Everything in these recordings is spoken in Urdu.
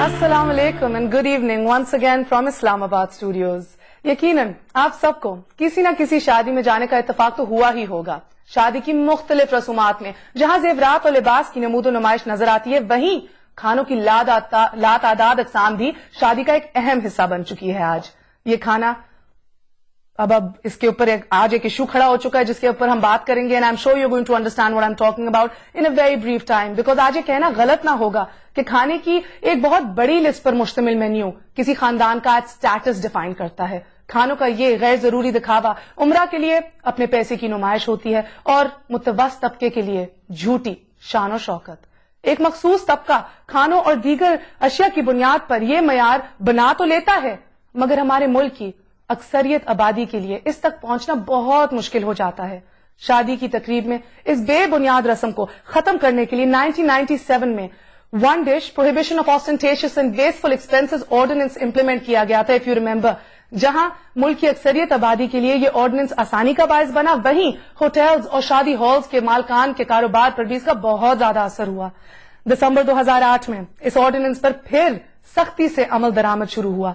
السلام علیکم and good evening once again from Islamabad studios. یقیناً آپ سب کو کسی نہ کسی شادی میں جانے کا اتفاق تو ہوا ہی ہوگا. شادی کی مختلف رسومات میں جہاں زیورات اور لباس کی نمود و نمائش نظر آتی ہے، وہیں کھانوں کی لاتعداد اقسام بھی شادی کا ایک اہم حصہ بن چکی ہے. آج یہ کھانا اب اس کے اوپر آج ایک ایشو کھڑا ہو چکا ہے جس کے اوپر ہم بات کریں گے. And I am sure you are going to understand what I am talking about in a very brief time, because آج یہ کہنا غلط نہ ہوگا کہ کھانے کی ایک بہت بڑی لسٹ پر مشتمل مینیو کسی خاندان کا اسٹیٹس ڈیفائن کرتا ہے. کھانوں کا یہ غیر ضروری دکھاوا عمرہ کے لیے اپنے پیسے کی نمائش ہوتی ہے اور متوسط طبقے کے لیے جھوٹی شان و شوکت. ایک مخصوص طبقہ کھانوں اور دیگر اشیاء کی بنیاد پر یہ معیار بنا تو لیتا ہے، مگر ہمارے ملک کی اکثریت آبادی کے لیے اس تک پہنچنا بہت مشکل ہو جاتا ہے. شادی کی تقریب میں اس بے بنیاد رسم کو ختم کرنے کے لیے 1997 میں one dish prohibition of ostentatious and wasteful expenses ordinance implement کیا گیا تھا. اف یو ریمبر، جہاں ملک کی اکثریت آبادی کے لیے یہ آرڈیننس آسانی کا باعث بنا، وہیں ہوٹلز اور شادی ہالز کے مالکان کے کاروبار پر بھی اس کا بہت زیادہ اثر ہوا. دسمبر 2008 میں اس آرڈیننس پر پھر سختی سے عمل درآمد شروع ہوا.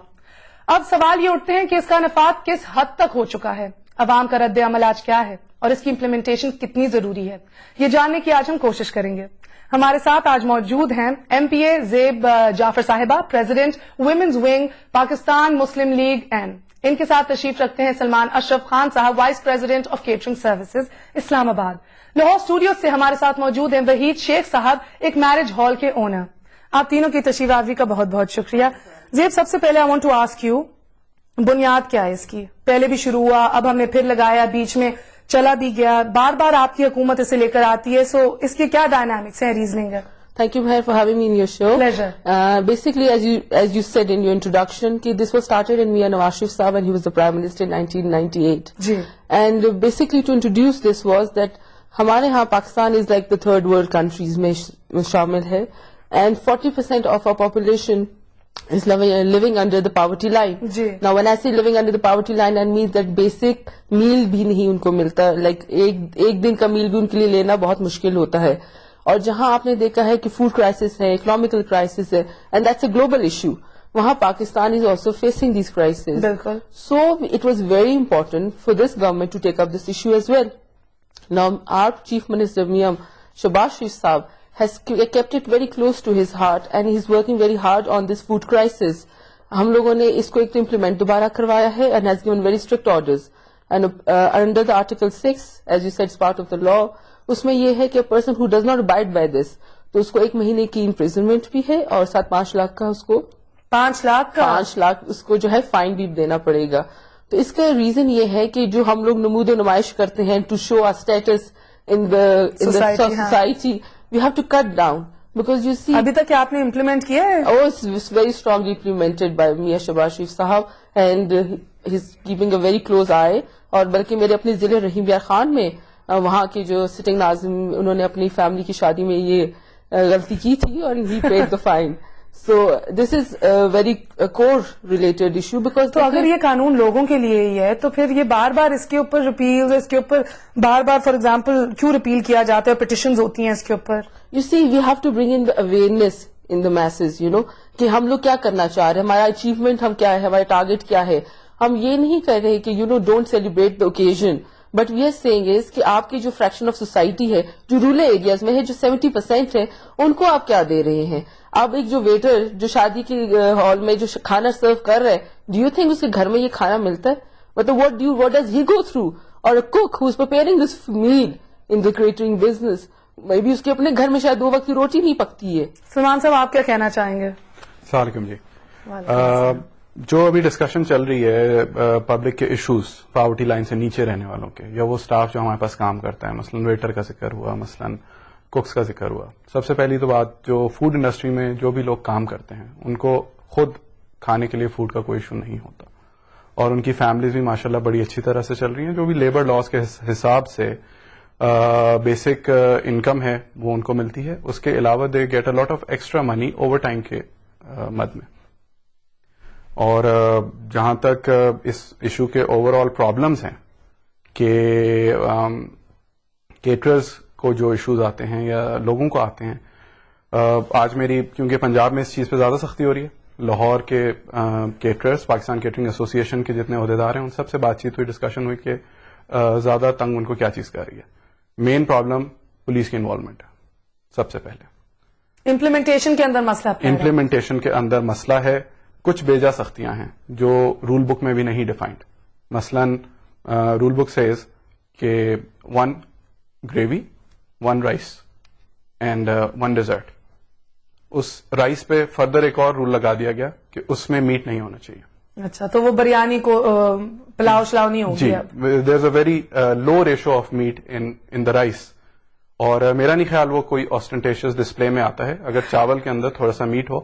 اب سوال یہ اٹھتے ہیں کہ اس کا نفاذ کس حد تک ہو چکا ہے، عوام کا رد عمل آج کیا ہے اور اس کی امپلیمنٹیشن کتنی ضروری ہے، یہ جاننے کی آج ہم کوشش کریں گے. ہمارے ساتھ آج موجود ہیں ایم پی اے زیب جعفر صاحبہ، president women's wing Pakistan Muslim League N. ان کے ساتھ تشریف رکھتے ہیں سلمان اشرف خان صاحب، vice president of catering services Islamabad. Lahore studio سے ہمارے ساتھ موجود ہیں وحید شیخ صاحب، ایک میرج ہال کے اونر. آپ تینوں کی تشریف آوری کا بہت بہت شکریہ. زیب، سب سے پہلے I want to ask you, بنیاد کیا ہے اس کی؟ پہلے بھی شروع ہوا، اب ہم نے پھر لگایا، بیچ میں چلا بھی گیا، بار بار آپ کی حکومت اسے لے کر آتی ہے، سو اس کے کیا ڈائنامکس ہیں، ریزننگ ہے؟ Thank you, Meher, for having me in your show. Pleasure. Basically, as you said in your introduction, this was started in Mia Nawaz Sharif Saab when he was the Prime Minister in 1998. Ji. And basically to introduce this was that ہمارے ہاں Pakistan is like the third world countries میں شامل ہے, and 40% of our population is living under the poverty line. G. Now when I say living under the poverty line, that means that basic meal بھی نہیں ان کو ملتا, like ایک دن کا میل بھی ان کے لیے لینا بہت مشکل ہوتا ہے. اور جہاں آپ نے دیکھا ہے کہ فوڈ کرائسس ہے, اکنامیکل کرائسس ہے, and that's a global issue, وہاں Pakistan is also facing these crisis. بالکل. So it was very important for this government to take up this issue as well. Now our Chief Minister Mia Nawaz Sharif Saab has kept it very close to his heart and he is working very hard on this food crisis. ہم لوگوں نے اس کو ایک امپلیمنٹ دوبارہ کروایا ہے and has given very strict orders. And under the Article 6, as you said, it's part of the law, اس میں یہ ہے کہ person who does not abide by this, تو اس کو 1 مہینے کی imprisonment بھی ہے اور ساتھ 5 لاکھ کا اس کو 5 لاکھ اس کو جو ہے فائن بھی دینا پڑے گا. تو اس کا ریزن یہ ہے کہ جو ہم لوگ نمود و نمائش کرتے ہیں to show our status in society, we have to cut down because you see. ابھی تک کیا آپ نے امپلیمنٹ کیا ہے؟ ویری اسٹرانگلی امپلیمنٹڈ بائی میاں شہباز شریف صاحب and he is keeping a very close eye. اور بلکہ میرے اپنے ضلع رحیم یار خان میں وہاں کے جو سٹنگ ناظم, انہوں نے اپنی فیملی کی شادی میں یہ غلطی کی تھی اور he paid the fine. So this is a very core related issue because تو اگر یہ قانون لوگوں کے لیے ہی ہے تو پھر یہ بار بار اس کے اوپر ریپیل, اس کے اوپر بار بار فار ایگزامپل کیوں ریپیل کیا جاتا ہے, پٹیشنز ہوتی ہیں اس کے اوپر. You see, we have to bring in the awareness in the masses, you know, کہ ہم لوگ کیا کرنا چاہ رہے ہیں, ہمارا اچیومنٹ ہم کیا ہے, ہمارا ٹارگیٹ کیا ہے. ہم یہ نہیں کہہ رہے کہ you know don't celebrate the occasion, but we are saying is کہ آپ کی جو فریکشن آف سوسائٹی ہے جو رورل ایریاز میں ہے, جو 70% ہے, ان کو آپ کیا دے رہے ہیں. اب ایک جو ویٹر جو شادی کے ہال میں جو کھانا سرو کر رہا ہے, ڈو یو تھنک اس کے گھر میں یہ کھانا ملتا ہے؟ مطلب what does he go through? اور cook who is preparing this meal in the catering business, میں بھی اس کے اپنے گھر میں شاید 2 وقت کی روٹی نہیں پکتی ہے. سلمان صاحب آپ کیا کہنا چاہیں گے؟ السلام علیکم جی. جو ابھی ڈسکشن چل رہی ہے پبلک کے ایشوز, پاورٹی لائن سے نیچے رہنے والوں کے, یا وہ اسٹاف جو ہمارے پاس کام کرتا ہے, مثلاً ویٹر کا ذکر ہوا, مثلاً کوکس کا ذکر ہوا. سب سے پہلی تو بات, جو فوڈ انڈسٹری میں جو بھی لوگ کام کرتے ہیں ان کو خود کھانے کے لیے فوڈ کا کوئی ایشو نہیں ہوتا, اور ان کی فیملیز بھی ماشاءاللہ بڑی اچھی طرح سے چل رہی ہیں. جو بھی لیبر لاز کے حساب سے بیسک انکم ہے وہ ان کو ملتی ہے. اس کے علاوہ they get a lot of extra money overtime کے مد میں. اور جہاں تک اس ایشو کے اوور آل پرابلمس ہیں کہ کیٹررز کو جو ایشوز آتے ہیں یا لوگوں کو آتے ہیں, آج میری کیونکہ پنجاب میں اس چیز پہ زیادہ سختی ہو رہی ہے، لاہور کے کیٹررز، پاکستان کیٹرنگ ایسوسی ایشن کے جتنے عہدیدار ہیں ان سب سے بات چیت ہوئی، ڈسکشن ہوئی کہ زیادہ تنگ ان کو کیا چیز کر رہی ہے. مین پرابلم پولیس کی انوالومنٹ ہے سب سے پہلے. امپلیمنٹیشن کے اندر مسئلہ پڑ رہا ہے. امپلیمنٹیشن کے اندر مسئلہ ہے، کچھ بیجا سختیاں ہیں جو رول بک میں بھی نہیں ڈیفائنڈ. مثلاً رول بک سیز کہ 1 گریوی 1 رائس اینڈ 1 ڈیزرٹ. اس رائس پہ فردر ایک اور رول لگا دیا گیا کہ اس میں میٹ نہیں ہونا چاہیے. اچھا، تو وہ بریانی کو پلاؤ شلاؤ نہیں ہوگی. جی، there is a very low ratio of meat in the rice. اور میرا نہیں خیال وہ کوئی آسٹنٹیشس ڈسپلے میں آتا ہے. اگر چاول کے اندر تھوڑا سا میٹ ہو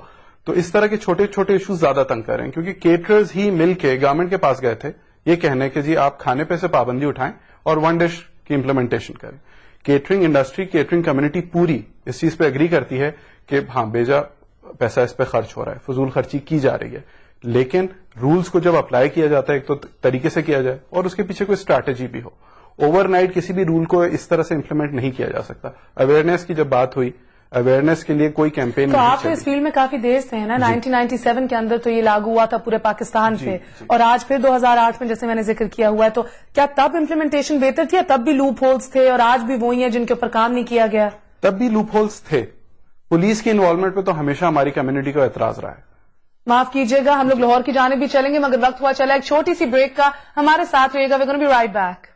تو اس طرح کے چھوٹے چھوٹے ایشوز زیادہ تنگ کر رہے ہیں، کیونکہ کیٹررز ہی مل کے گورنمنٹ کے پاس گئے تھے یہ کہنے کہ جی آپ کھانے پہ سے پابندی اٹھائیں اور 1 ڈش کی امپلیمنٹیشن کریں. کیٹرنگ انڈسٹری، کیٹرنگ کمیونٹی پوری اس چیز پہ اگری کرتی ہے کہ ہاں بیجا پیسہ اس پہ خرچ ہو رہا ہے، فضول خرچی کی جا رہی ہے، لیکن رولز کو جب اپلائی کیا جاتا ہے ایک تو طریقے سے کیا جائے اور اس کے پیچھے کوئی اسٹریٹجی بھی ہو. اوور نائٹ کسی بھی رول کو اس طرح سے امپلیمنٹ نہیں کیا جا سکتا. اویئرنیس کی جب بات ہوئی، اویئرنیس کے لیے کوئی کیمپین تو نہیں آپ اس فیلڈ میں کافی دیر سے ہیں نا. 1997 کے اندر تو یہ لاگو ہوا تھا پورے پاکستان پہ، اور آج پھر 2008 میں جیسے میں نے ذکر کیا ہوا ہے. تو کیا تب امپلیمنٹیشن بہتر تھی یا تب بھی لوپ ہولز تھے اور آج بھی وہی ہیں جن کے اوپر کام نہیں کیا گیا؟ تب بھی لوپ ہولز تھے. پولیس کی انوالومنٹ پہ تو ہمیشہ ہماری کمیونٹی کا اعتراض رہا ہے. معاف کیجیے گا، ہم لوگ لاہور کی جانب بھی چلیں گے مگر وقت ہوا چلا ایک چھوٹی سی بریک کا. ہمارے ساتھ رہیے گا. وی گونا بی رائٹ بیک.